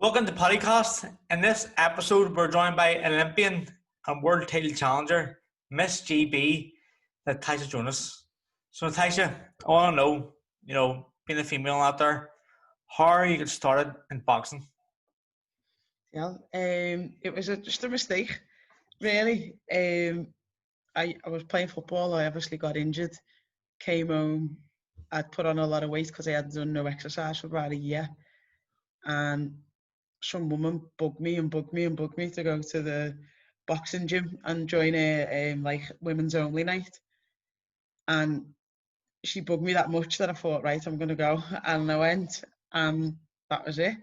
Welcome to PaddyCast. In this episode, we're joined by Olympian and world title challenger Miss GB Natasha Jonas. So, Natasha, I want to know, being a female out there, how you get started in boxing? Yeah, it was just a mistake, really. I was playing football. I obviously got injured, came home. I'd put on a lot of weight because I had done no exercise for about a year. And some woman bugged me and bugged me and bugged me to go to the boxing gym and join a like women's only night. And she bugged me that much that I thought, right, I'm going to go. And I went, and that was it.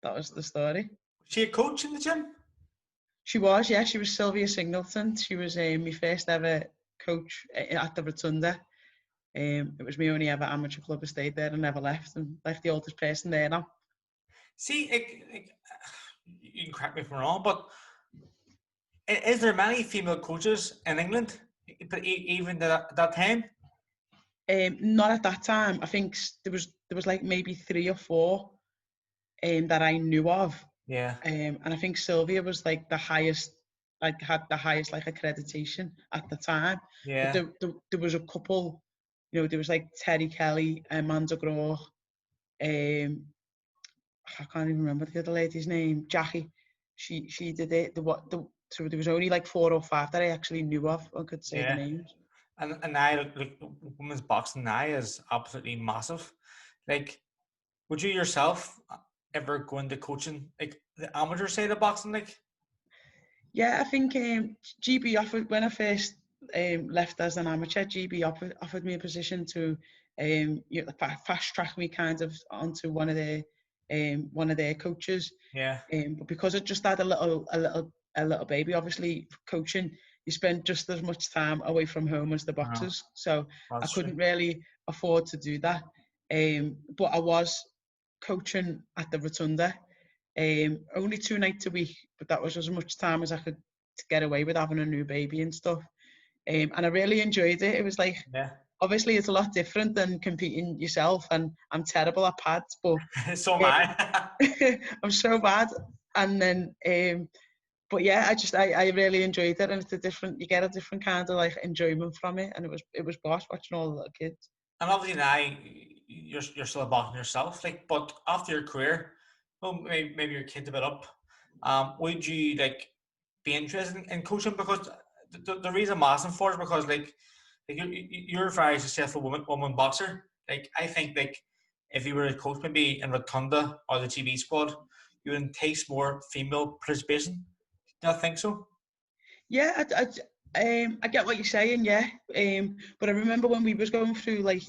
That was the story. Was she a coach in the gym? She was, yeah. She was Sylvia Singleton. She was my first ever coach at the Rotunda. It was my only ever amateur club. I stayed there and never left, and left the oldest person there now. See, you can correct me if I'm wrong, but is there many female coaches in England, but even at that time? Not at that time. I think there was like maybe 3 or 4 that I knew of. Yeah. And I think Sylvia was like the highest, like had the highest like accreditation at the time. Yeah. But there was a couple, there was like Terry Kelly, Amanda Groh, I can't even remember the other lady's name, Jackie. She did it. So there was only like 4 or 5 that I actually knew of. I could say the names. And now, like women's boxing now is absolutely massive. Like, would you yourself ever go into coaching, like the amateur side of boxing, like? Yeah, I think GB offered, when I first left as an amateur, GB offered me a position to fast track me kind of onto one of their coaches. Yeah. But because I just had a little baby, obviously coaching, you spend just as much time away from home as the boxers. So I couldn't really afford to do that. But I was coaching at the Rotunda. Only 2 nights a week, but that was as much time as I could to get away with having a new baby and stuff. And I really enjoyed it. It was like, obviously it's a lot different than competing yourself, and I'm terrible at pads, but so am I. I'm so bad. And then but yeah, I really enjoyed it, and you get a different kind of like enjoyment from it, and it was boss watching all the little kids. And obviously now you're still a boxing yourself, like, but after your career, well, maybe your kid's a bit up. Would you like be interested in coaching? Because the reason I'm asking for is because like you're a very successful woman boxer. Like, I think like if you were a coach maybe in Rotunda or the GB squad, you would entice more female participation. Do you think so? Yeah, I get what you're saying, yeah. But I remember when we was going through like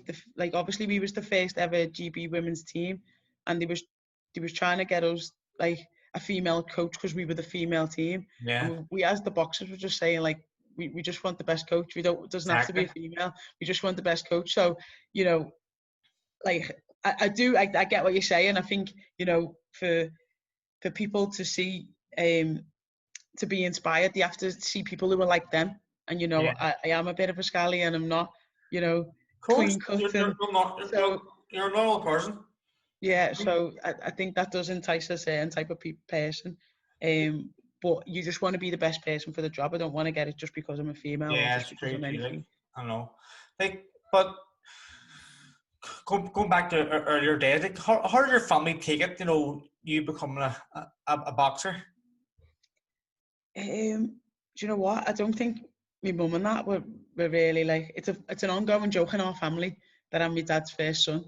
obviously we was the first ever GB women's team, and they was trying to get us like a female coach because we were the female team. Yeah. And we as the boxers were just saying like we just want the best coach. It doesn't have to be a female. We just want the best coach. So like I get what you're saying. I think for people to see to be inspired, they have to see people who are like them. And I am a bit of a scally, and I'm not, clean cut. You're a normal person. Yeah, so I think that does entice a certain type of person. But you just want to be the best person for the job. I don't want to get it just because I'm a female. Yeah, or just because I'm anything. I don't know. Like, but going back to earlier days, like, how did your family take it? You becoming a boxer. Do you know what? I don't think my mum and that were really like. It's an ongoing joke in our family that I'm my dad's first son.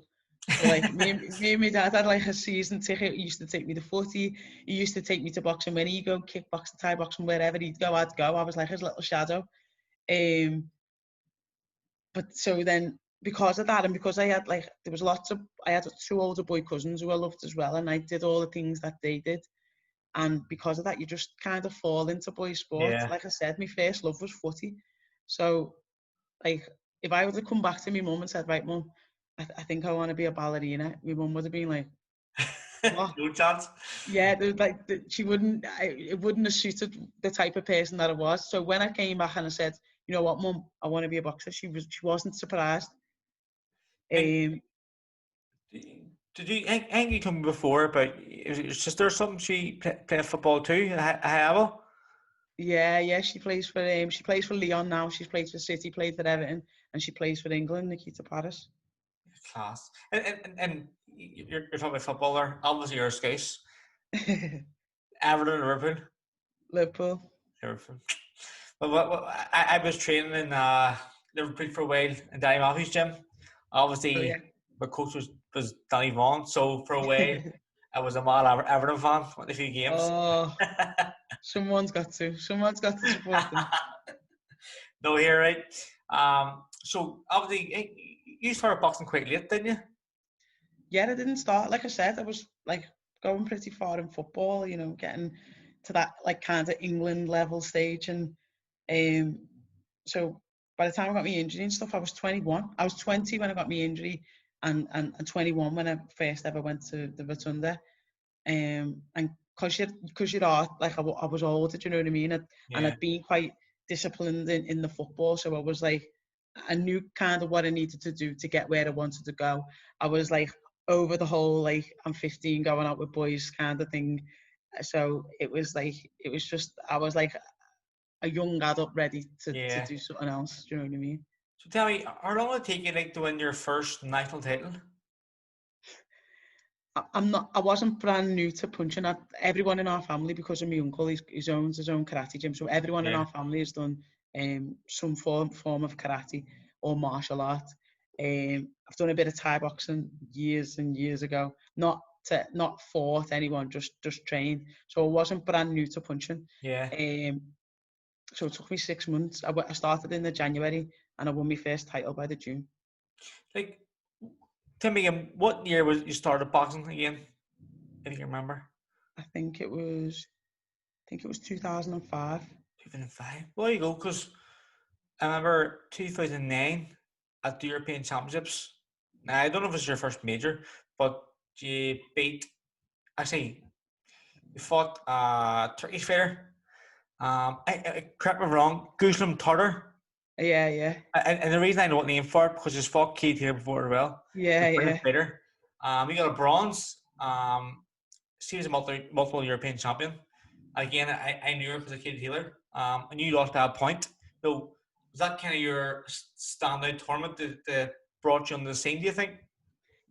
So like me and my dad had like a season ticket. He used to take me to footy. He used to take me to boxing. When he'd go kickboxing, Thai boxing, wherever he'd go, I'd go. I was like his little shadow. But so then because of that, and because I had I had 2 older boy cousins who I loved as well, and I did all the things that they did. And because of that, you just kind of fall into boy sport. Yeah. Like I said, my first love was footy. So, like, if I would have come back to my mum and said, right, mum, I think I want to be a ballerina, my mum would have been like, what? No chance. Yeah, she wouldn't, it wouldn't have suited the type of person that I was. So when I came back and I said, you know what, mum, I want to be a boxer, she wasn't surprised. To Did you? I think you told me before about your sister or something. She played football too. I have. Yeah. She plays for Lyon now. She's played for City, played for Everton, and she plays for England. Nikita Paris. Class. And you're talking about footballer. Obviously, you're a Scouse. Everton, Liverpool. Liverpool. Liverpool. Well, I was training in Liverpool for a while in Danny Matthews' gym. Oh Obviously, yeah. my coach was Danny Vaughan, so for a while I was a mad Everton fan. Went to a few games. Oh, someone's got to. Someone's got to support them. No, here, right? So obviously you started boxing quite late, didn't you? Yeah, I didn't start. Like I said, I was like going pretty far in football. Getting to that like kind of England level stage, and um, so by the time I got my injury and stuff, I was 21. I was 20 when I got my injury, and 21 when I first ever went to the Rotunda. And because you'd like I was older, do you know what I mean? And Yeah, I'd been quite disciplined in the football, so I was like, I knew kind of what I needed to do to get where I wanted to go. I was like over the whole like I'm 15 going out with boys kind of thing. So it was just I was like a young adult ready to yeah. do something else. Do you know what I mean? So tell me, how long did it take you like to win your first national title? I wasn't brand new to punching. Everyone in our family, because of my uncle, he owns his own karate gym. So everyone in Yeah, our family has done some form of karate or martial art. I've done a bit of Thai boxing years and years ago. Not fought anyone, just trained. So I wasn't brand new to punching. yeah. Um, so it took me 6 months. I started in the January and I won my first title by the June. Like, tell me again, what year was you started boxing again? If you can remember. I think it was 2005. 2005. Well, there you go, because I remember 2009 at the European Championships. Now, I don't know if it's your first major, but you beat, actually, you fought a Turkish fighter. Correct me if I'm wrong, Guslam Tartar. Yeah. And the reason I know what name for it, because he's fought Keith here before as well. Yeah, He's a brilliant yeah, fighter. He got a bronze. She was a multiple European champion. Again, I knew her because of Katie Taylor. I knew you lost by a point. So was that kind of your standout tournament that brought you on the scene, do you think?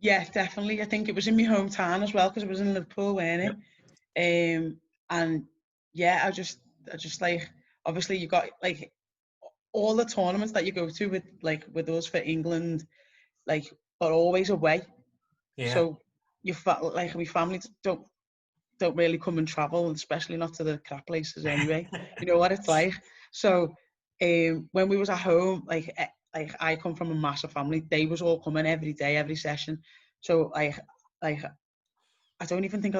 yeah, definitely. I think it was in my hometown as well because I was in Liverpool, weren't Yep. it? And yeah, I just like obviously you got like all the tournaments that you go to with us for England, like are always away. Yeah. So like my family don't really come and travel, especially not to the crap places anyway. You know what it's like. So when we was at home, like I come from a massive family, they was all coming every day, every session. So like I don't even think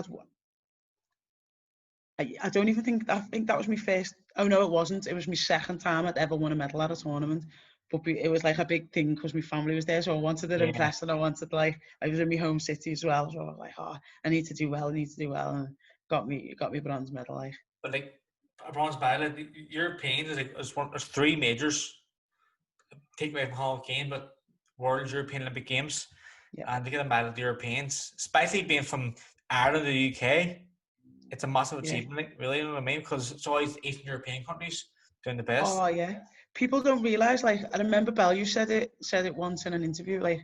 I don't even think I think that was my first. Oh no, it wasn't. It was my second time I'd ever won a medal at a tournament. But it was like a big thing because my family was there, so I wanted to Yeah. impress, and I wanted like I was in my home city as well, so I was like, oh, I need to do well, and got me bronze medal. Like, But like a bronze medal, like, Europeans is like there's three majors take away from Hall of Fame, but World European Olympic Games, yeah, and to get a medal at the Europeans, especially being from Ireland to the UK, it's a massive yeah. achievement, like, really, you know what I mean? Because it's always Eastern European countries doing the best. Oh yeah. People don't realise, like I remember Bellew said it once in an interview, like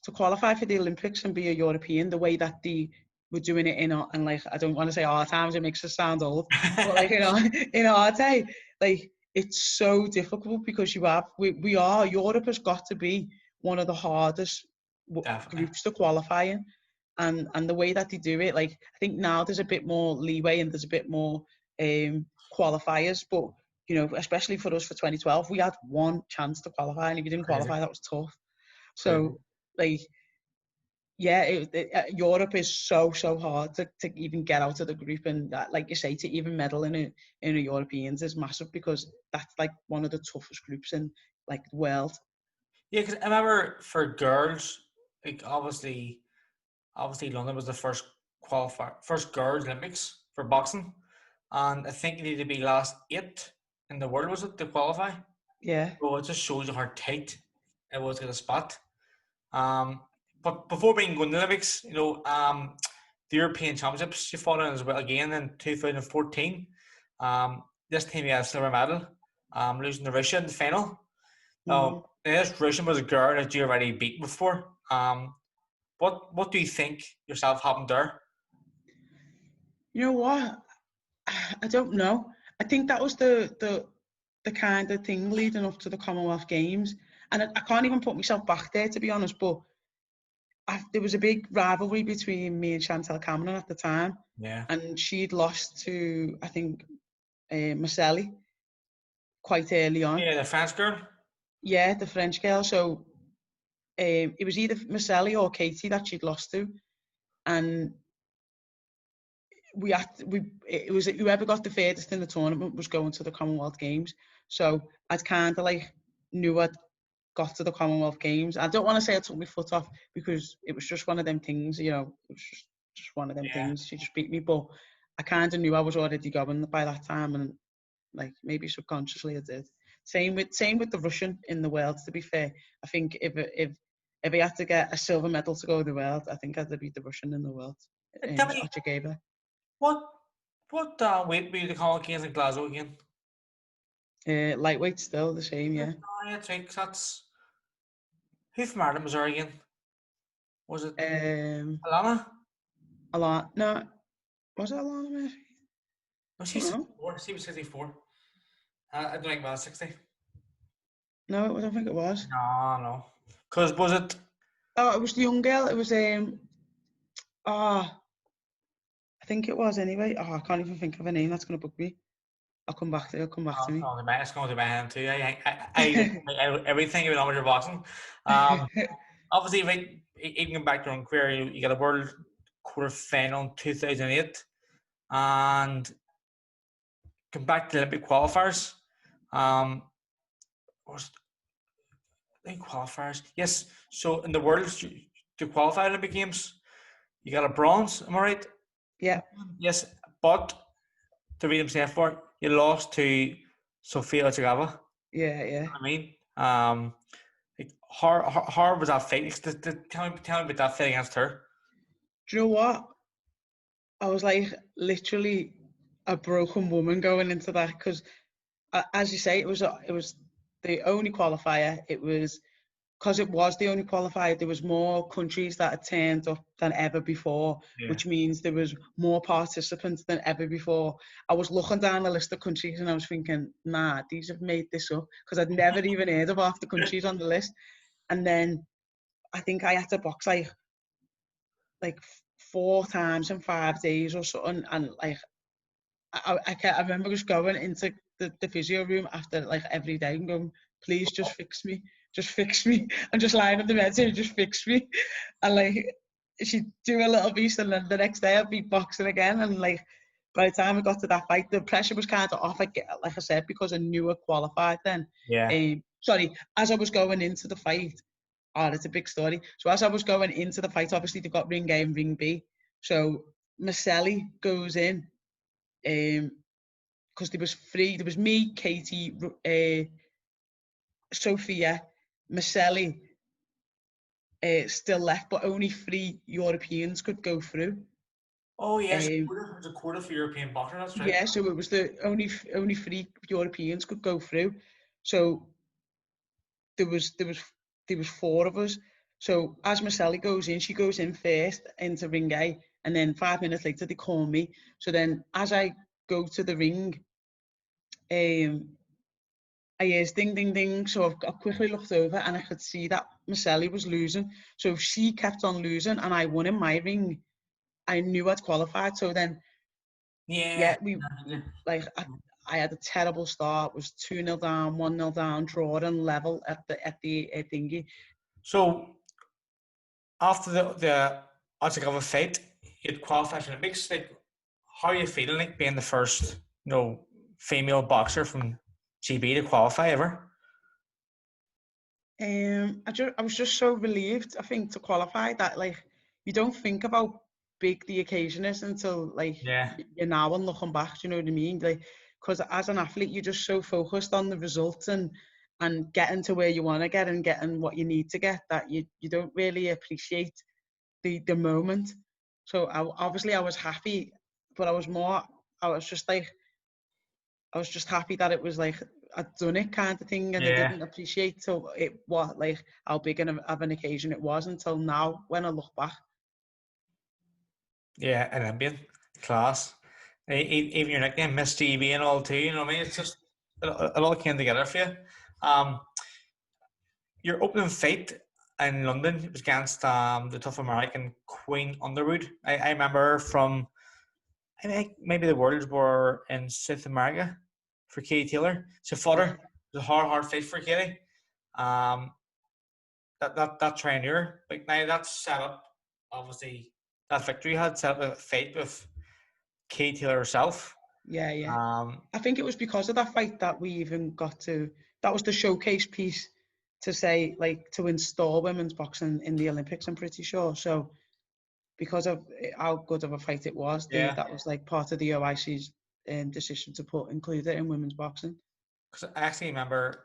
to qualify for the Olympics and be a European, the way that they were doing it and like I don't want to say our times, it makes us sound old, but like in our day, like it's so difficult because we are Europe has got to be one of the hardest Definitely. groups to qualify in, and the way that they do it, like I think now there's a bit more leeway and there's a bit more qualifiers, but especially for us for 2012, we had one chance to qualify, and if you didn't Crazy. qualify, that was tough. Crazy. So, like, yeah, Europe is so hard to even get out of the group, and like you say, to even medal in a Europeans is massive because that's like one of the toughest groups in like the world. Yeah, because I remember for girls, like obviously London was the first girls Olympics for boxing, and I think you need to be last eight in the world, was it, to qualify? Yeah, So it just shows you how tight it was to get a spot. Um, but before being going to the Olympics, the European Championships you fought in as well again in 2014. This time you had a silver medal, losing to Russia in the final. Mm. This Russia was a girl that you already beat before. What do you think yourself happened there? You know what? I don't know. I think that was the kind of thing leading up to the Commonwealth Games, and I can't even put myself back there, to be honest. But there was a big rivalry between me and Chantal Cameron at the time, Yeah. and she'd lost to, I think, Marcelli quite early on. Yeah, the French girl. Yeah, the French girl. So it was either Marcelli or Katie that she'd lost to, and it was whoever got the furthest in the tournament was going to the Commonwealth Games. So I'd kind of like knew I'd got to the Commonwealth Games. I don't want to say I took my foot off, because it was just one of them things, it was just one of them Yeah. things. She just beat me, but I kind of knew I was already going by that time, and like maybe subconsciously I did. Same with the Russian in the world. To be fair, I think if I had to get a silver medal to go to the world, I think I'd beat the Russian in the world. Tell me Ochagaba. what weight were you the Commonwealth Games in Glasgow again? Lightweight still the same, yeah. Oh, yeah, that's who from Ireland was there again? Was it Um, Alana? Alana, no, was it Alana Murphy? No, I she's don't know. 64. She was 64. I don't think about 60. No, I don't think it was. No. Because was it? Oh, it was the young girl. It was I think it was anyway. Oh, I can't even think of her name. That's gonna bug me. I'll come back to it. It'll come back to me. It's going to my hand too. I everything about amateur boxing. Obviously, right, even going back to your own career, you got a world quarter final in 2008, and come back to the Olympic qualifiers. Was I think qualifiers? Yes. So in the world to qualify Olympic Games, you got a bronze. Am I right? Yeah, Yes, but to read himself for it, you lost to Sofia Ochagava. yeah. I mean, like how was that fight? Tell me about that fight against her. Do you know what? I was like literally a broken woman going into that, because, as you say, it was the only qualifier. It was because it was the only qualifier. There was more countries that had turned up than ever before, Yeah. which means there was more participants than ever before. I was looking down the list of countries and I was thinking, nah, these have made this up, because I'd never even heard of half the countries on the list. And then I think I had to box like 4 times in 5 days or something, and like I remember just going into the physio room after like every day and going, please just fix me. I'm just lying on the bed here, just fix me. And like she'd do a little piece, and then the next day I'd be boxing again. And like by the time I got to that fight, the pressure was kind of off, like I said, because I knew I qualified then. Yeah. Sorry, as I was going into the fight, oh, it's a big story. So as I was going into the fight, obviously they got ring A and ring B. So Marcelli goes in, because there was three. There was me, Katie, Sophia, Marcelli, still left, but only 3 Europeans could go through. Oh yes, it was a quarter for European boxer. That's right. Yeah, so it was the only 3 Europeans could go through. So there was 4 of us. So as Marcelli goes in, she goes in first into ring A, and then 5 minutes later they call me. So then as I go to the ring, I hears ding, ding, ding. So I quickly looked over and I could see that Marcelli was losing. So if she kept on losing and I won in my ring, I knew I'd qualified. So then, Yeah. yeah, I had a terrible start. It was 2-0 down, 1-0 down, draw and level at the thingy. So after the Ochagava fight, you'd qualified for the Olympics. Like, how are you feeling like being the first, female boxer from GB to qualify ever? I was just so relieved, I think, to qualify, that like you don't think about big the occasion is until like Yeah. you're now and looking back. Do you know what I mean? Like, because as an athlete, you're just so focused on the results, and and getting to where you want to get and getting what you need to get, that you don't really appreciate the moment. So obviously I was happy, but I was just like, I was just happy that it was like I'd done it kind of thing, and I Yeah, didn't appreciate so it what like how big of an occasion it was until now when I look back. yeah, Olympian class. Even your nickname, Miss GB and all too. You know what I mean? It's just it all came together for you. Um, your opening fight in London was against the tough American Queen Underwood. I remember from I think maybe the Worlds were in South America for Katie Taylor. So fought her. Yeah, It was a hard fight for Katie. Um, that trainer, like now that's set up. Obviously, that victory had set up a fight with Katie Taylor herself. yeah. Um, I think it was because of that fight that we even got to. That was the showcase piece to say like to install women's boxing in the Olympics. I'm pretty sure. So because of how good of a fight it was, yeah, that was like part of the OIC's decision to include it in women's boxing. because I actually remember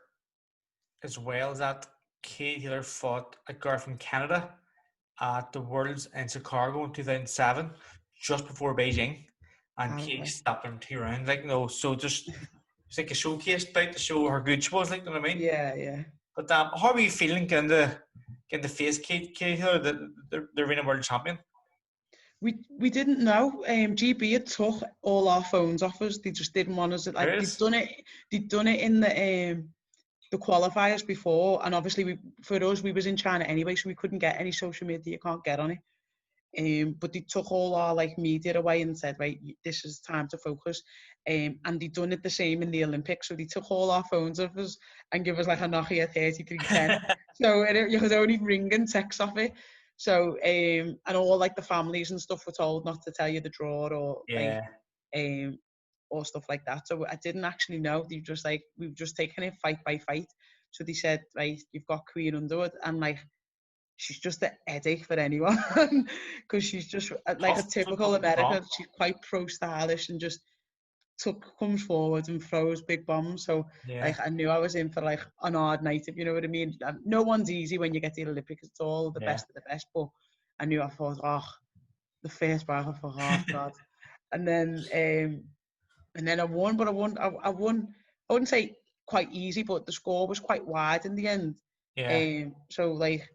as well as that Katie Taylor fought a girl from Canada at the Worlds in Chicago in 2007, just before Beijing, and Katie Okay. stopped her in 2 rounds. Like no, so just it's like a showcase fight to show her good she was. Like, you know what I mean? Yeah. But how are you feeling getting the face Katie Taylor, the reigning world champion? We didn't know. GB had took all our phones off us. They just didn't want us. There Like is. they'd done it in the qualifiers before, and obviously for us we was in China anyway, so we couldn't get any social media. You can't get on it. But they took all our like media away and said, right, this is time to focus. And they done it the same in the Olympics. So they took all our phones off us and give us like a Nokia 3310. So you could only ring and text off it. So and all like the families and stuff were told not to tell you the draw Yeah, um or stuff like that. So I didn't actually know. They just like we've just taken it fight by fight. So they said, right, you've got Queen Underwood, and like she's just a headache for anyone because she's just like a tough, so typical tough and strong. American. She's quite pro stylish and just comes forward and throws big bombs. So Yeah, like I knew I was in for like an hard night, if you know what I mean. No one's easy when you get to the Olympics. It's all the yeah, best of the best. But I thought, oh, the first battle, I thought, oh God. And then I won, but I won. I wouldn't say quite easy, but the score was quite wide in the end. yeah, So like,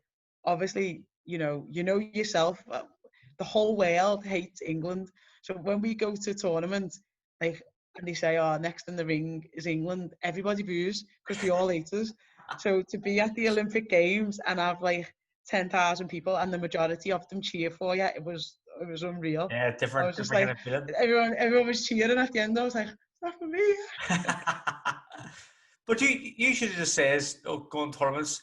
obviously, you know yourself. The whole world hates England. So when we go to tournaments, like, and they say, "Oh, next in the ring is England," everybody boos because they all hate us. So to be at the Olympic Games and have like 10,000 people and the majority of them cheer for you, it was unreal. yeah. I Different, was just different kind like, of feeling. everyone was cheering at the end. I was like, it's not for me. But you should just says, oh, go on tournaments.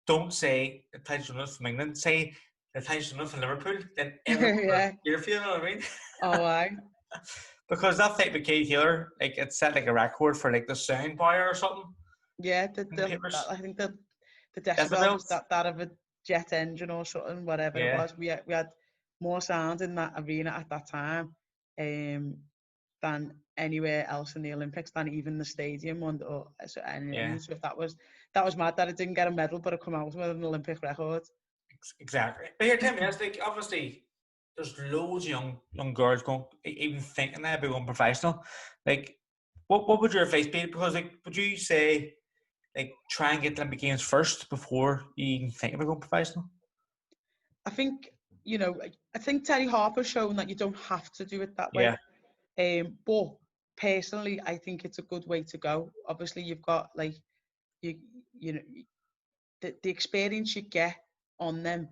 Don't say Natasha Jonas from England. Say Natasha Jonas from Liverpool. Then everyone will Yeah. cheer for you. You know what I mean? Oh, I. Because that fight with Katie Taylor, like it set like a record for like the sound power or something Yeah, in the papers. I think the decibel was Decibels. that of a jet engine or something, whatever it Yeah, was. We had more sound in that arena at that time um, than anywhere else in the Olympics, than even the stadium one. Or so, yeah, so if that was mad that I didn't get a medal, but I come out with an Olympic record. exactly. But here, tell me this: like obviously, there's loads of young girls going, even thinking they about going professional. Like, what would your advice be? Because like, would you say like try and get the Olympic Games first before you even think about going professional? I think I think Terry Harper's shown that you don't have to do it that way. Yeah, But personally, I think it's a good way to go. Obviously, you've got like you you know the experience you get on them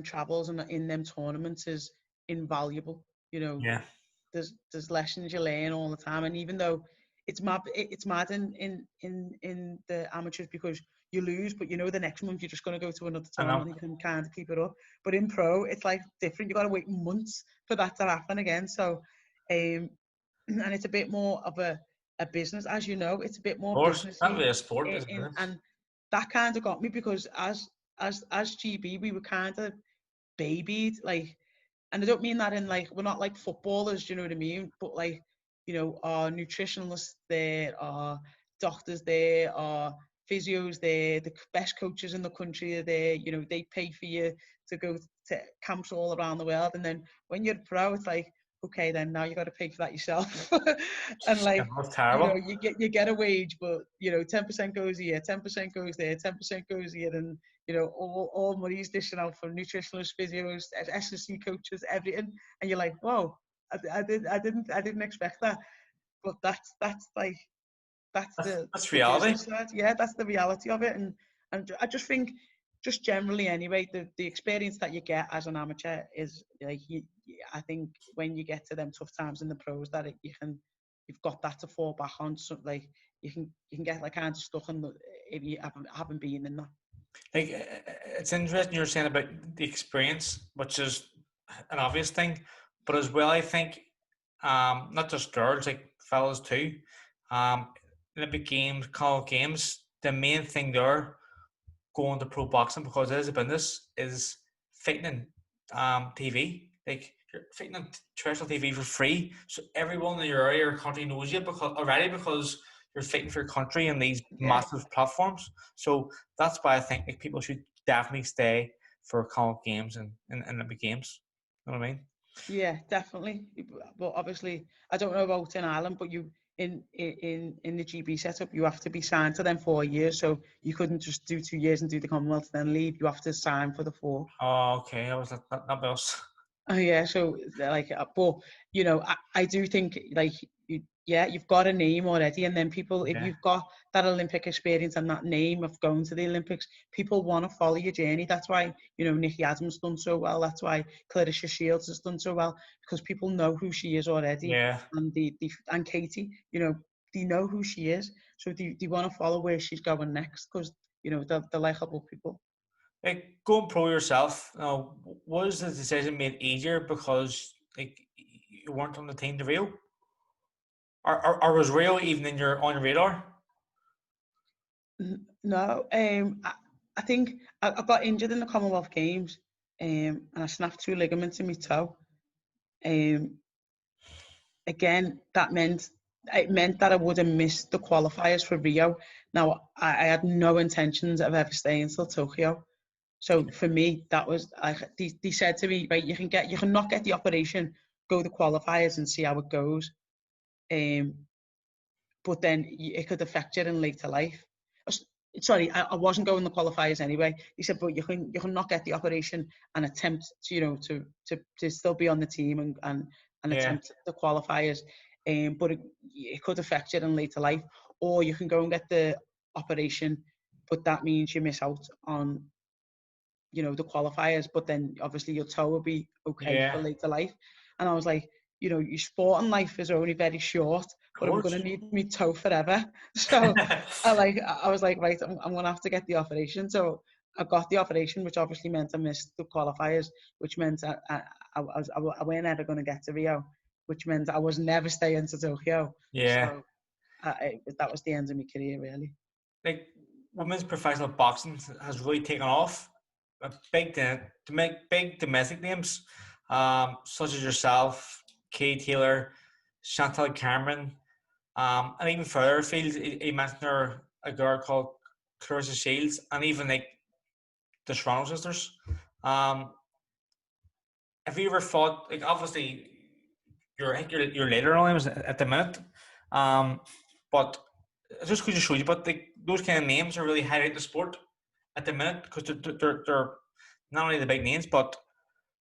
travels and in them tournaments is invaluable. You know, yeah, there's lessons you learn all the time, and even though it's mad in the amateurs because you lose, but you know the next month you're just going to go to another I know. tournament and you can kind of keep it up. But in pro, it's like different. You got to wait months for that to happen again. So, and it's a bit more of a business, as you know, it's a bit Of more course, not businessy. really a sport, isn't In it? and that kind of got me because as GB, we were kind of babied, like, and I don't mean that in like we're not like footballers, do you know what I mean? But like, our nutritionalists there, our doctors there, or physios there, the best coaches in the country are there. You know, they pay for you to go to camps all around the world. And then when you're pro, it's like, okay, then now you got to pay for that yourself. And Yeah, like, that's you know, terrible. you get a wage, but you know, 10% goes here, 10% goes there, 10% goes here, and you know, all money's dishing out for nutritionists, physios, SSC coaches, everything. And you're like, whoa, I didn't expect that. But that's like that's That's the reality. business side. Yeah, that's the reality of it. And I just think, just generally anyway, the experience that you get as an amateur is like, I think when you get to them tough times in the pros, that you've got that to fall back on. So like you can get like kind of stuck in the, if you haven't been in that. Like, it's interesting you're saying about the experience, which is an obvious thing, but as well, I think, not just girls, like fellas too. Olympic games, Commonwealth games, the main thing there going to pro boxing, because it is a business, is fighting in TV. Like, you're fighting on terrestrial TV for free, so everyone in your area or country knows you because you're fighting for your country in these Yeah. massive platforms. So that's why I think like people should definitely stay for Commonwealth games and Olympic games. You know what I mean? Yeah, definitely. But obviously, I don't know about in Ireland, but you in the GB setup, you have to be signed to them 4 years. So you couldn't just do 2 years and do the Commonwealth then leave. You have to sign for the 4. Oh, okay. I was not else. Oh yeah, so like, but you know, I do think like yeah, you've got a name already, and then people, if Yeah, you've got that Olympic experience and that name of going to the Olympics, people want to follow your journey. That's why, you know, Nikki Adams done so well. That's why Clarissa Shields has done so well, because people know who she is already, yeah. and and Katie, you know, they know who she is, so they want to follow where she's going next, because you know they're likable people. Like, going pro yourself, was the decision made easier because like you weren't on the team to Rio, or was Rio even in your on your radar? No, I think I got injured in the Commonwealth Games, and I snapped 2 ligaments in my toe. Um, Again, it meant that I would have missed the qualifiers for Rio. Now, I had no intentions of ever staying till Tokyo. So for me, that was like, they said to me, right, you can not get the operation, go the qualifiers and see how it goes. Um, but then it could affect you in later life. Sorry, I wasn't going the qualifiers anyway. He said, but you can not get the operation and attempt to, you know, to still be on the team and Yeah, attempt the qualifiers. But it could affect you in later life, or you can go and get the operation, but that means you miss out on, you know, the qualifiers, but then obviously your toe will be okay for yeah, later life. And I was like, you know, your sporting life is only very short, of but I'm course. gonna need my toe forever. So I was like, right, I'm gonna have to get the operation. So I got the operation, which obviously meant I missed the qualifiers, which meant I weren't ever gonna get to Rio, which meant I was never staying to Tokyo. Yeah, So that was the end of my career, really. like women's professional boxing has really taken off. A big to make big domestic names, such as yourself, Kay Taylor, Chantal Cameron, and even further afield, he mentioned there a girl called Clarissa Shields, and even like the Toronto sisters. Um, have you ever thought, like, obviously I think you're later on at the minute, um, but just because you showed you, but those kind of names are really highlighting the sport at the minute because they're not only the big names, but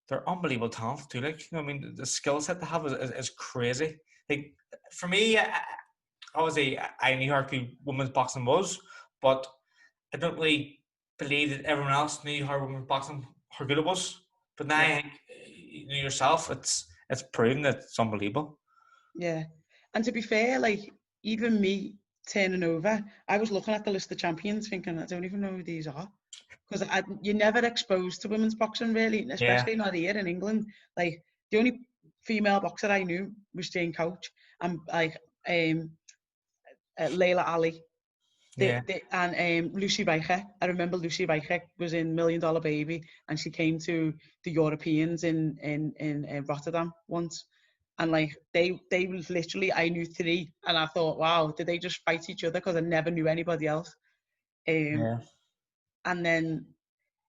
they're unbelievable talent too. Like, you know, I mean, the skill set they have is crazy. Like, for me, obviously I knew how good women's boxing was, but I don't really believe that everyone else knew how women's boxing how good it was. But now Yeah. I think you know yourself, it's proven that it's unbelievable. Yeah. And to be fair, like, even me turning over, I was looking at the list of champions thinking, I don't even know who these are. Because you're never exposed to women's boxing, really, Yeah, especially not here in England. Like, the only female boxer I knew was Jane Couch and, like, Layla Ali. yeah, And Lucy Weiche. I remember Lucy Weiche was in Million Dollar Baby, and she came to the Europeans in Rotterdam once. and like they was literally, I knew 3, and I thought, wow, did they just fight each other? Because I never knew anybody else. Yeah. And then,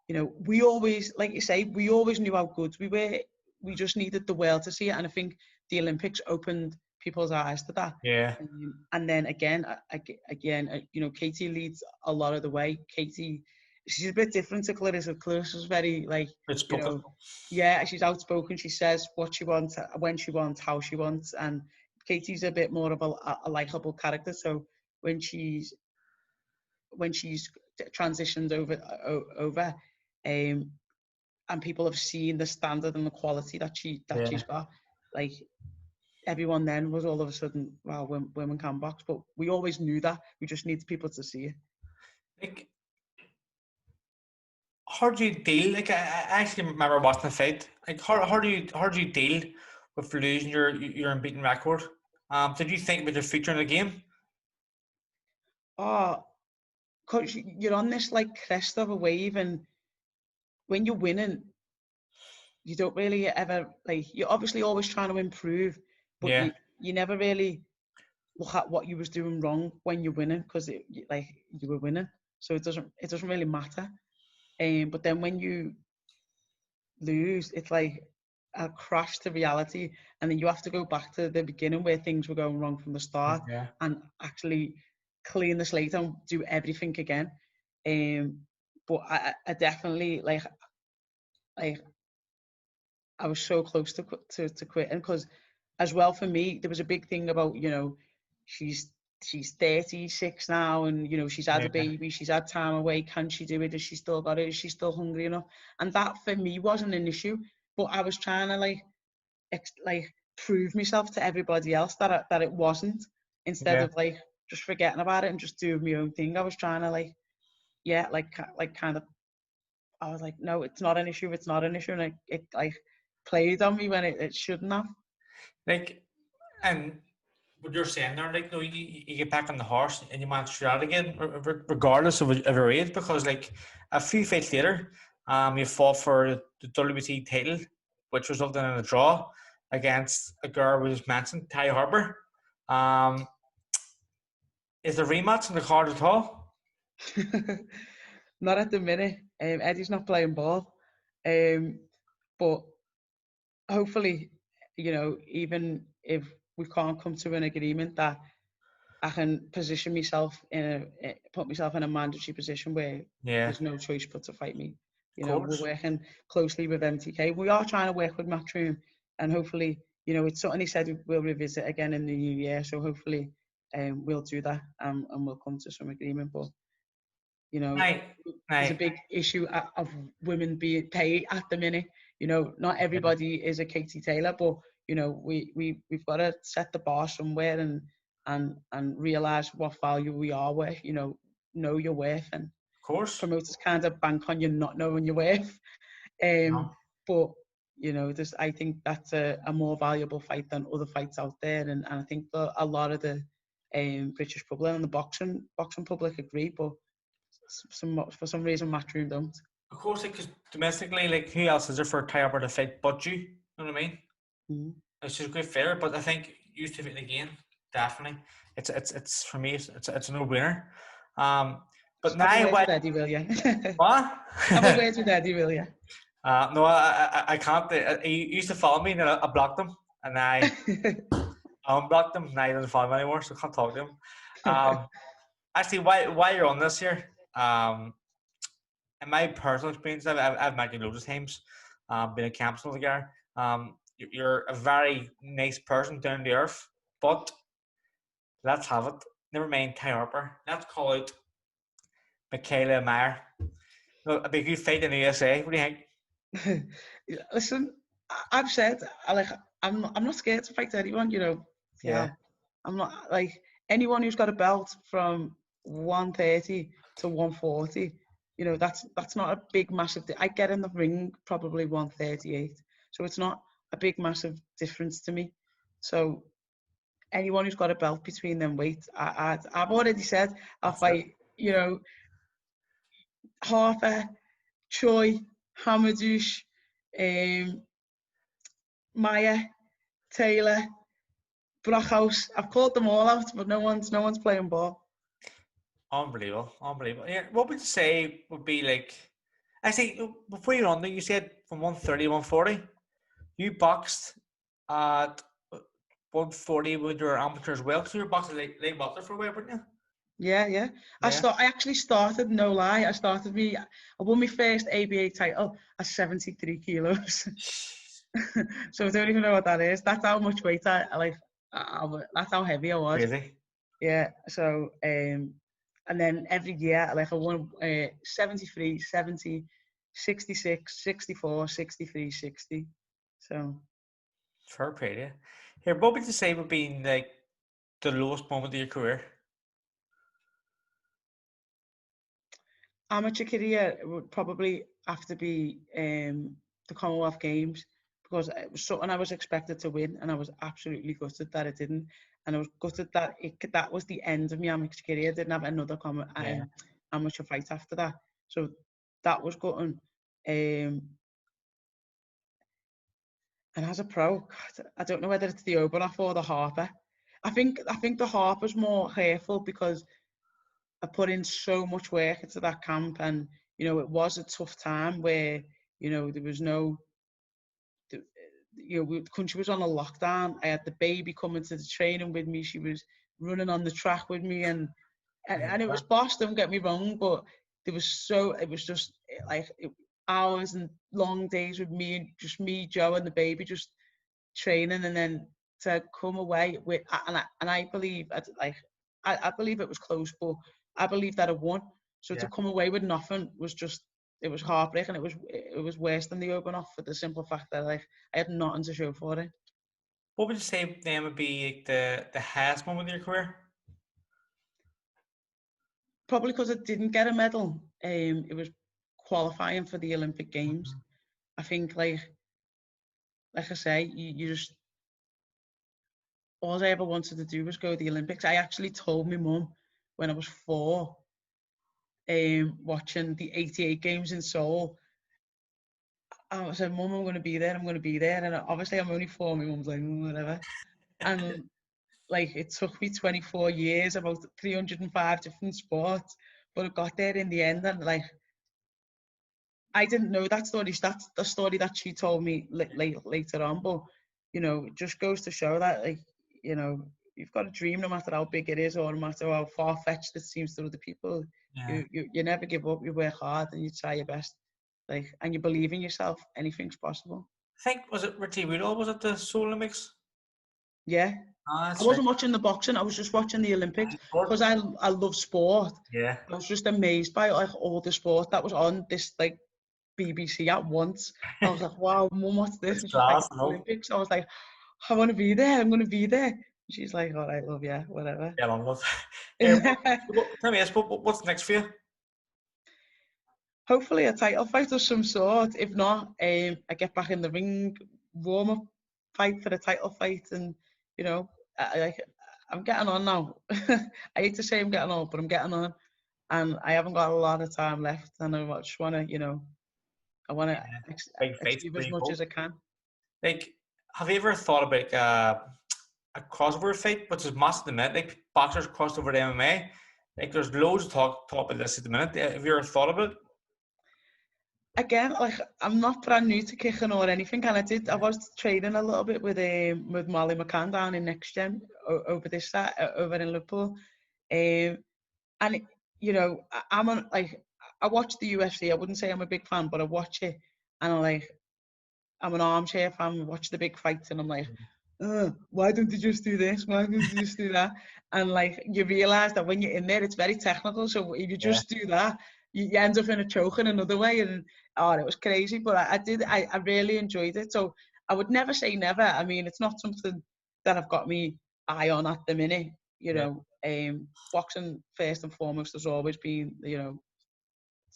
you know, we always, like you say, we always knew how good we were. We just needed the world to see it, and I think the Olympics opened people's eyes to that. Yeah. And then again, you know, Katie leads a lot of the way. Katie, she's a bit different to Clarissa. Clarissa's very like, It's you spoken. know, yeah, she's outspoken. She says what she wants, when she wants, how she wants. And Katie's a bit more of a likable character. So when she's transitioned over, and people have seen the standard and the quality that she's got, like everyone then was all of a sudden, wow, women can box. But we always knew that. We just needed people to see it. Like, how do you deal? Like, I actually remember watching the fight. Like, how do you deal with losing your unbeaten record? Did you think about your future in the game? Oh, because you're on this like crest of a wave, and when you're winning, you don't really ever, like, you're obviously always trying to improve, but Yeah. you never really look at what you was doing wrong when you're winning, because like you were winning, so it doesn't really matter. But then when you lose, it's like a crash to reality, and then you have to go back to the beginning where things were going wrong from the start, Yeah. and actually clean the slate and do everything again. But I definitely like I was so close to quitting, because as well, for me, there was a big thing about, you know, she's 36 now, and you know, she's had Yeah. a baby, she's had time away. Can she do it? Has she still got it? Is she still hungry enough? And that for me wasn't an issue, but I was trying to like prove myself to everybody else that it wasn't, instead Yeah. of like just forgetting about it and just doing my own thing. I was trying to like kind of, I was like, no, it's not an issue. It's not an issue. And it like played on me when it shouldn't have. Like, and what you're saying there, like, no, you get back on the horse and you manage to shoot out again, regardless of your age, because like a few fights later, you fought for the WBC title, which resulted in a draw against a girl we just mentioned, Ty Harper. Um, is the rematch in the card at all? Not at the minute. Eddie's not playing ball. But hopefully, you know, even if we can't come to an agreement, that I can position myself put myself in a mandatory position where Yeah, there's no choice but to fight me. of You know, we're course. working closely with MTK. We are trying to work with Matchroom, and hopefully, you know, it's something he said we'll revisit again in the new year. So hopefully, we'll do that, and we'll come to some agreement. But you know, Right, there's a right. big issue of women being paid at the minute. You know, not Yeah, everybody is a Katie Taylor, but you know, we've got to set the bar somewhere, and realize what value we are worth. You know your worth, and of course. promoters kind of bank on you not knowing your worth. Um, No, but you know, I think that's a more valuable fight than other fights out there, and I think that a lot of the British public and the boxing public agree, but for some reason Matchroom don't. of course. Like, 'cause domestically, like, who else is there for Ty Harper to fight but you? You know what I mean? Mm. It's just a great fair, but I think used to it again, definitely. It's for me. It's a no brainer. But Just have a now word what? with Eddie, will you? What? Have a word with Eddie, will you? No, I can't. He used to follow me, and then I blocked him, and I unblocked him. Now he doesn't follow me anymore, so I can't talk to him. Actually, why you're on this here? In my personal experience, I've met you loads of times. Been a camp together. You're a very nice person down to earth, but let's have it. Never mind Ty Harper. Let's call it Michaela Meyer. No, a big fight in the USA. What do you think? Listen, I've said I'm not scared to fight anyone. You know, Yeah, yeah, I'm not like anyone who's got a belt from 130 to 140. You know, that's not a big massive. I get in the ring probably 138, so it's not a big massive difference to me. So anyone who's got a belt between them weights, I've already said I'll that's it. fight. You know, Harper, Choi, Hamadouche, Maya, Taylor, Brockhouse. I've called them all out, but no one's playing ball. Unbelievable, unbelievable. Yeah, what would you say would be like? I say before you're on there, you said from 130 to 140. You boxed at 140 with your amateur as well. So you're boxing like boxer for a while, weren't you? Yeah. Yeah. I actually started, no lie, I won my first ABA title at 73 kilos. So I don't even know what that is. That's how much weight that's how heavy I was. Crazy. Yeah. So and then every year, like I won 73, 70, 66, 64, 63, 60. So Fair play, yeah. Here, what would you say would be like the lowest moment of your career? amateur career would probably have to be the Commonwealth Games, because it was something I was expected to win, and I was absolutely gutted that it didn't. And I was gutted that that was the end of my amateur career. I didn't have another Yeah. amateur fight after that. So that was gutting. And as a pro, God, I don't know whether it's the Oberhof or the Harper. I think the Harper's more hurtful because I put in so much work into that camp, and it was a tough time where there was no, the country was on a lockdown. I had the baby coming to the training with me. She was running on the track with me, and it was boss. Don't get me wrong, but it was just like hours and long days with me, and just me, Joe, and the baby, just training, and then to come away with, and I believe, I believe it was close, but I believe that I won. So to Yeah. come away with nothing was just, it was heartbreaking. It was worse than the open off, for the simple fact that I had nothing to show for it. What would you say then would be like the highest moment of your career? Probably because I didn't get a medal. It was qualifying for the Olympic Games. I think, like I say, you just, all I ever wanted to do was go to the Olympics. I actually told my mum when I was 4, watching the '88 games in Seoul. I said, "Mum, I'm going to be there. I'm going to be there." And obviously, I'm only 4. My mum's like, "Whatever." And like, it took me 24 years, about 305 different sports, but I got there in the end. And like, I didn't know that story. That's the story that she told me later on. But it just goes to show that, like, you've got a dream, no matter how big it is, or no matter how far fetched it seems to other people. Yeah. You never give up. You work hard and you try your best. Like, and you believe in yourself. Anything's possible. I think was it Richie Woodall was at the Seoul Olympics? Yeah. Ah, I that's right. wasn't watching the boxing. I was just watching the Olympics because Sport. I love sport. Yeah. I was just amazed by, like, all the sport that was on this, like, BBC at once. I was like, wow, Mum, what's this? It's And she's like, class, it's the no? Olympics. I was like, I want to be there. I'm going to be there. And she's like, all right, love, yeah, whatever. Yeah, on love. Tell me this, what's next for you? Hopefully a title fight of some sort. If not, I get back in the ring, warm up, fight for the title fight, and I'm getting on now. I hate to say I'm getting on, but I'm getting on, and I haven't got a lot of time left, and I just want to, I want to Big fights, achieve as pretty much cool. as I can. Like, have you ever thought about a crossover fight, which is massive at the minute? Like, boxers crossed over to MMA. Like, there's loads of talk about this at the minute. Have you ever thought about it? Again, like, I'm not brand new to kicking or anything, and I was training a little bit with Molly McCann down in Next Gen over this side, over in Liverpool, and I'm on, like, I watch the UFC. I wouldn't say I'm a big fan, but I watch it, and I'm an armchair fan. I watch the big fights, and I'm like, why don't you just do this? Why don't you just do that? And like, you realise that when you're in there, it's very technical. So if you Yeah, just do that, you end up in a choke in another way. And it was crazy. But I really enjoyed it. So I would never say never. I mean, it's not something that I've got me eye on at the minute. yeah, Boxing first and foremost has always been,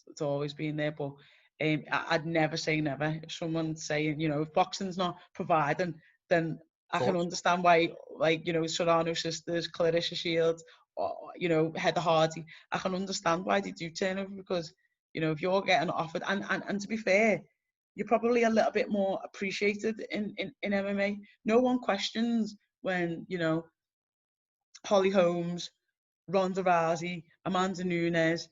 it's always been there. But I'd never say never. If someone's saying, if boxing's not providing, then of I can course. understand why, like, Serrano sisters, Clarissa Shields, or, Heather Hardy, I can understand why they do turn over, because, if you're getting offered, and to be fair, you're probably a little bit more appreciated in MMA. No one questions when, you know, Holly Holmes, Ronda Rousey, Amanda Nunes,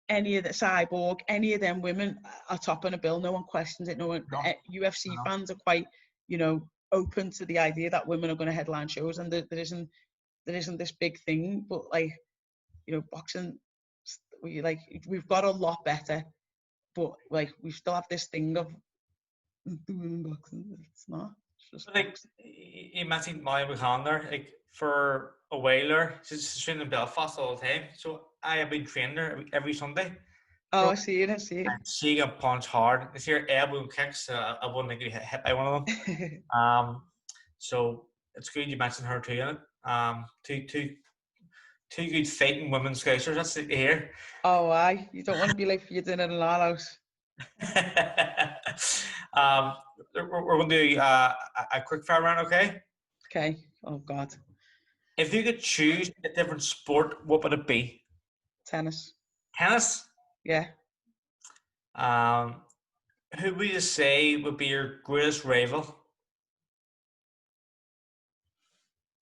any of the Cyborg, any of them women are topping a bill. No one questions it. No one. No, UFC no. fans are quite, you know, open to the idea that women are going to headline shows, and there isn't this big thing. But like, you know, boxing, we've got a lot better, but like we still have this thing of doing boxing. It's not. It's just But like boxing. you mentioned Molly McCann there, like for a while there, she's training in Belfast all the time. So I have been training her every Sunday. Oh, Bro, I see it. I see and she can punch hard. I see her elbow kicks. I wouldn't think you'd hit by one of them. it. So it's good you mentioned her too. In it. Two good fighting women scouts. That's it here. Oh, aye. You don't want to be like for your dinner in our house. um, we're going to do a quick fire round, okay? Okay. Oh God. If you could choose a different sport, what would it be? Tennis. Tennis. Yeah. Um, who would you say would be your greatest rival?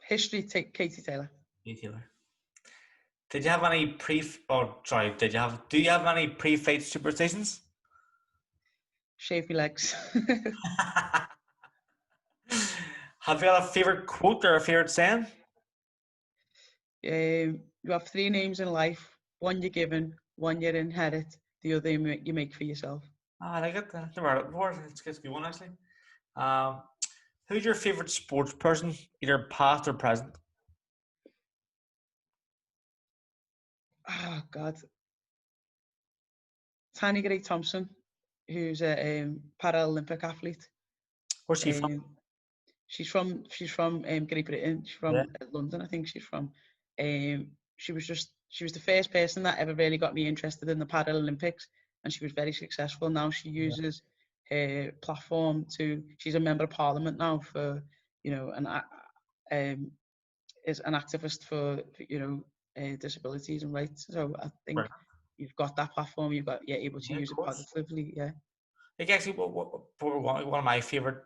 History. Take Katie Taylor. Me, Taylor. Did you have any pre? Oh, sorry. Did you have? Do you have any pre-fight superstitions? Shave my legs. Have you got a favorite quote or a favorite saying? You have three names in life. One you're given, one you inherit, the other you make for yourself. I like it. Never heard it before. It's a good one actually. Um, who's your favorite sports person, either past or present? Oh God. Tanya Gray Thompson, who's a Paralympic athlete. Where's she from? Um, she's from Great Britain. She's Yeah, from London, I think she's from. She was the first person that ever really got me interested in the Paralympics, and she was very successful. Now she yeah, uses her platform to. She's a member of Parliament now for, you know, is an activist for, you know, disabilities and rights. So I think right. you've got that platform. You're able to Yeah, of use it course. positively. Yeah. Like actually, one of my favorite,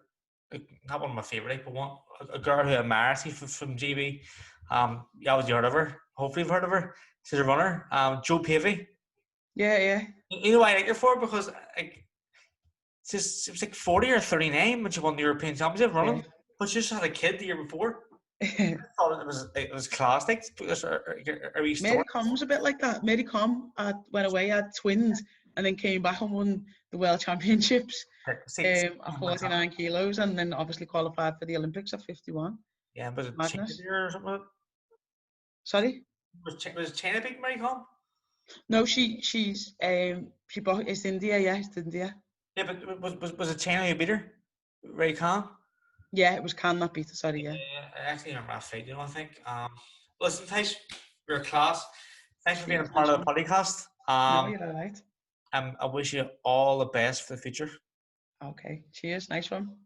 not one of my favorite, but one a girl who admires me from GB. You obviously heard of her. Hopefully, you've heard of her. She's a runner. Joe Pavey. Yeah. Yeah. You know why I like her for? Because like she was like 40 or 39 when she won the European Championship Yeah. running, but she just had a kid the year before. I thought it was class. Like, are we Mary story? Com's a bit like that. Mary Com went away, had twins, and then came back and won the World Championships See, at 49 kilos, and then obviously qualified for the Olympics at 51. yeah, was it China Madness. or something? Sorry? Was China big Mary Com? No, she bought it's India, yeah, it's India. Yeah, but was it China who beat her? Ray Khan? Yeah, it was Can that beat her, sorry, yeah. Yeah, I actually remember that fight, I think. Listen, thanks for your class. Thanks for being a Cheers, part nice of the one. podcast. No, you're all right. I wish you all the best for the future. Okay, cheers, nice one.